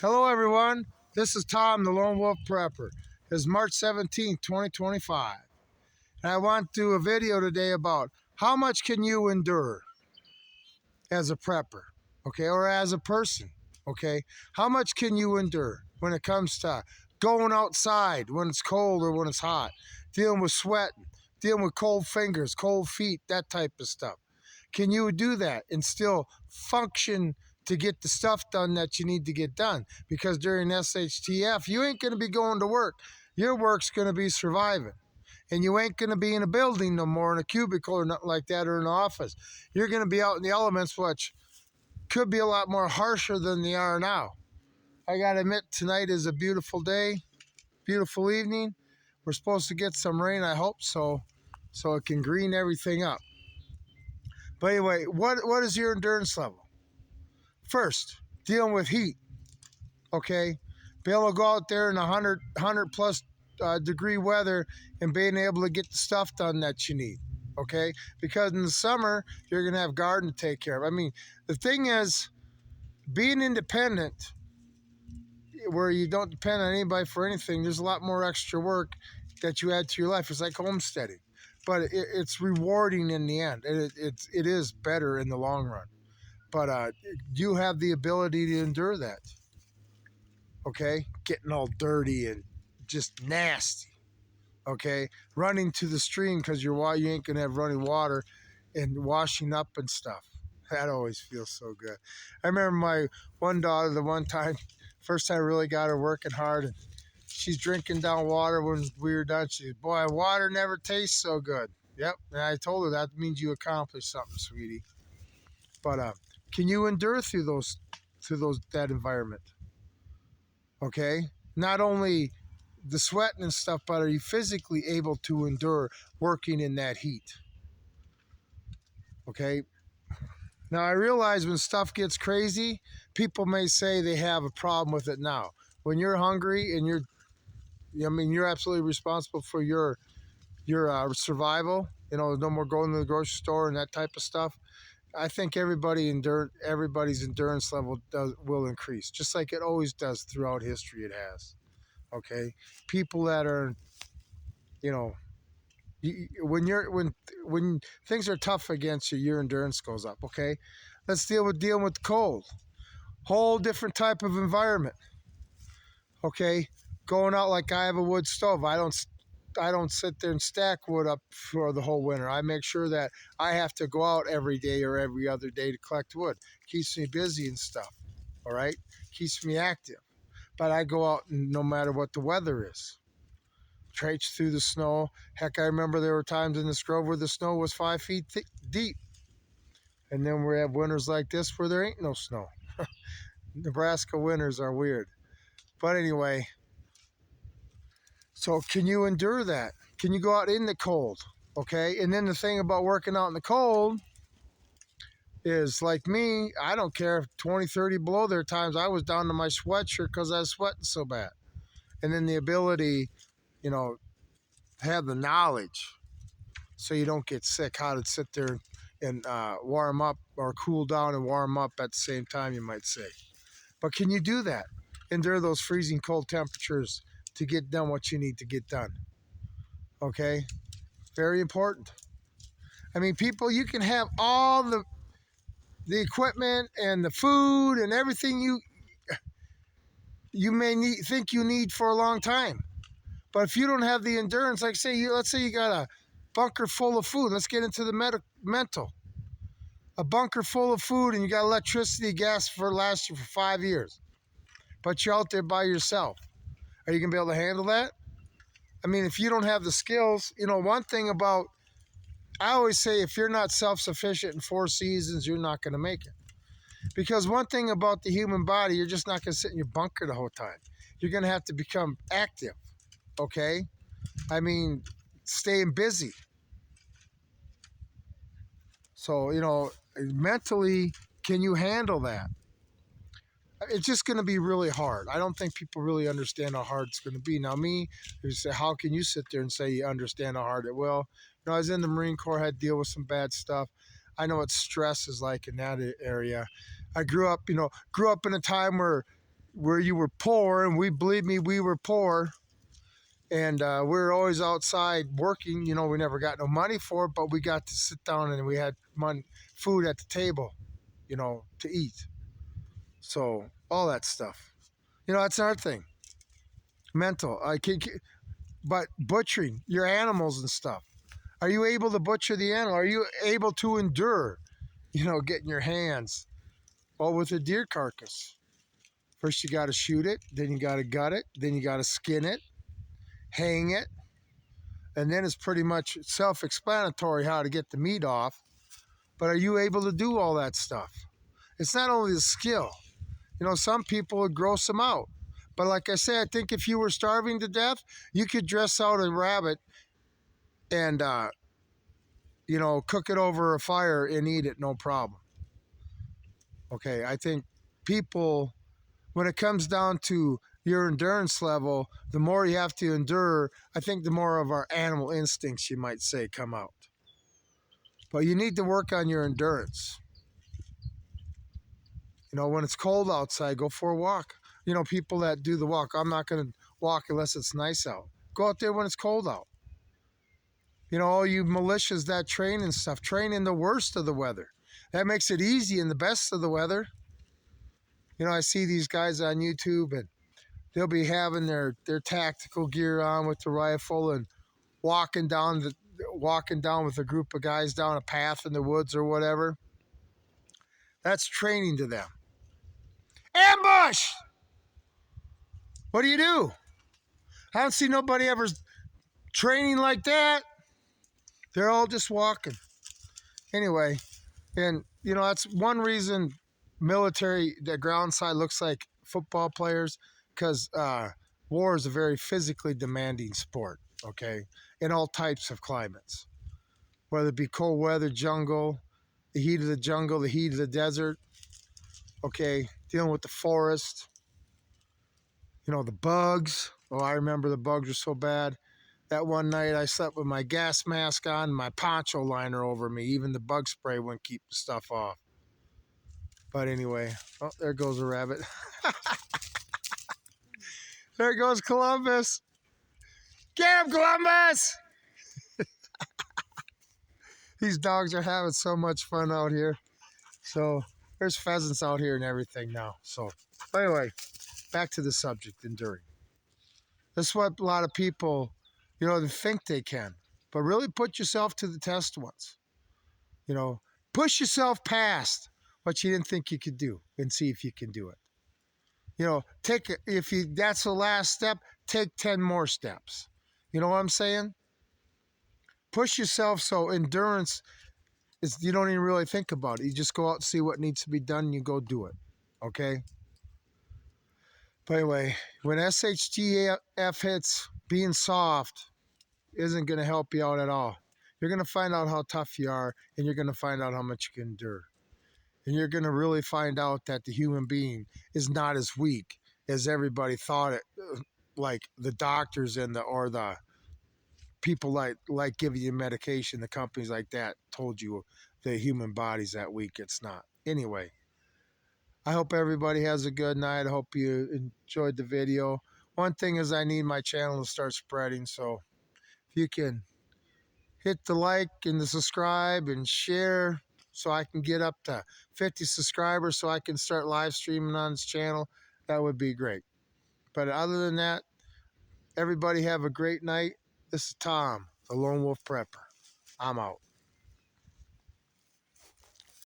Hello, everyone. This is Tom, the Lone Wolf Prepper. It's March 17th, 2025. And I want to do a video today about how much can you endure as a prepper, okay, or as a person, okay? How much can you endure when it comes to going outside when it's cold or when it's hot, dealing with sweat, dealing with cold fingers, cold feet, that type of stuff? Can you do that and still function to get the stuff done that you need to get done? Because during SHTF, you ain't going to be going to work. Your work's going to be surviving. And you ain't going to be in a building no more, in a cubicle or nothing like that, or in an office. You're going to be out in the elements, which could be a lot more harsher than they are now. I got to admit, tonight is a beautiful day, beautiful evening. We're supposed to get some rain, I hope so it can green everything up. But anyway, what is your endurance level? First, dealing with heat, okay? Be able to go out there in 100 plus degree weather and being able to get the stuff done that you need, okay? Because in the summer, you're going to have garden to take care of. I mean, the thing is, being independent, where you don't depend on anybody for anything, there's a lot more extra work that you add to your life. It's like homesteading. But it's rewarding in the end. It is better in the long run. But you have the ability to endure that. Okay? Getting all dirty and just nasty. Okay? Running to the stream because you ain't going to have running water and washing up and stuff. That always feels so good. I remember my one daughter, the one time, first time I really got her working hard, and she's drinking down water when we were done. She said, "Boy, water never tastes so good." Yep, and I told her that means you accomplished something, sweetie. But can you endure through that environment? Okay, not only the sweating and stuff, but are you physically able to endure working in that heat? Okay. Now I realize when stuff gets crazy, people may say they have a problem with it now. When you're hungry and you're absolutely responsible for your survival. You know, no more going to the grocery store and that type of stuff. I think everybody's endurance level will increase, just like it always does throughout history. It has. Okay, people that are, you know, when things are tough against you, your endurance goes up. Okay, let's dealing with cold. Whole different type of environment. Okay, going out like I have a wood stove. I don't sit there and stack wood up for the whole winter. I make sure that I have to go out every day or every other day to collect wood. Keeps me busy and stuff. All right, keeps me active. But I go out no matter what the weather is. Traipse through the snow. Heck, I remember there were times in this grove where the snow was 5 feet deep. And then we have winters like this where there ain't no snow. Nebraska winters are weird. But anyway, so can you endure that? Can you go out in the cold? Okay. And then the thing about working out in the cold is, like me, I don't care if 20, 30 below. There are times I was down to my sweatshirt because I was sweating so bad. And then the ability, have the knowledge so you don't get sick, how to sit there and warm up or cool down and warm up at the same time, you might say. But can you do that? Endure those freezing cold temperatures to get done what you need to get done. Okay? Very important. I mean, people, you can have all the equipment and the food and everything you may think you need for a long time. But if you don't have the endurance, like let's say you got a bunker full of food. Let's get into the mental. A bunker full of food and you got electricity, gas last you for 5 years. But you're out there by yourself. Are you going to be able to handle that? I mean, if you don't have the skills, one thing about, I always say, if you're not self-sufficient in 4 seasons, you're not going to make it. Because one thing about the human body, you're just not going to sit in your bunker the whole time. You're going to have to become active, okay? I mean, staying busy. So, mentally, can you handle that? It's just going to be really hard. I don't think people really understand how hard it's going to be. Now, me, you say, how can you sit there and say you understand how hard it will? I was in the Marine Corps, had to deal with some bad stuff. I know what stress is like in that area. I grew up in a time where where you were poor, and believe me, we were poor, and we were always outside working. You know, we never got no money for it, but we got to sit down and we had food at the table, you know, to eat. So all that stuff. You know, that's another thing. Mental. But butchering your animals and stuff. Are you able to butcher the animal? Are you able to endure, you know, getting your hands? Well, with a deer carcass, first you got to shoot it, then you got to gut it, then you got to skin it, hang it, and then it's pretty much self-explanatory how to get the meat off. But are you able to do all that stuff? It's not only the skill. You know, some people would gross them out. But like I say, I think if you were starving to death, you could dress out a rabbit and, you know, cook it over a fire and eat it, no problem. Okay, I think people, when it comes down to your endurance level, the more you have to endure, I think the more of our animal instincts, you might say, come out. But you need to work on your endurance. You know, when it's cold outside, go for a walk. You know, people that do the walk, I'm not going to walk unless it's nice out. Go out there when it's cold out. You know, all you militias that train and stuff, train in the worst of the weather. That makes it easy in the best of the weather. You know, I see these guys on YouTube and they'll be having their tactical gear on with the rifle and walking down with a group of guys down a path in the woods or whatever. That's training to them. Ambush! What do you do? I don't see nobody ever training like that. They're all just walking. Anyway, and you know, that's one reason military, the ground side looks like football players, because war is a very physically demanding sport, okay, in all types of climates, whether it be cold weather, jungle, the heat of the jungle, the heat of the desert, okay, dealing with the forest, you know, the bugs. Oh, I remember the bugs were so bad. That one night I slept with my gas mask on and my poncho liner over me. Even the bug spray wouldn't keep the stuff off. But anyway, oh, there goes a rabbit. There goes Columbus. Get him, Columbus! These dogs are having so much fun out here. So there's pheasants out here and everything now. So anyway, back to the subject, enduring. That's what a lot of people, you know, they think they can. But really put yourself to the test once. You know, push yourself past what you didn't think you could do and see if you can do it. You know, that's the last step, take 10 more steps. You know what I'm saying? Push yourself so endurance is, you don't even really think about it. You just go out and see what needs to be done and you go do it. Okay? But anyway, when SHTF hits, being soft isn't going to help you out at all. You're going to find out how tough you are, and you're going to find out how much you can endure. And you're going to really find out that the human being is not as weak as everybody thought it, like the doctors and or the people like giving you medication, the companies like that told you the human body's that weak. It's not. Anyway, I hope everybody has a good night. I hope you enjoyed the video. One thing is I need my channel to start spreading, so if you can hit the like and the subscribe and share so I can get up to 50 subscribers so I can start live streaming on this channel, that would be great. But other than that, everybody have a great night. This is Tom, the Lone Wolf Prepper. I'm out.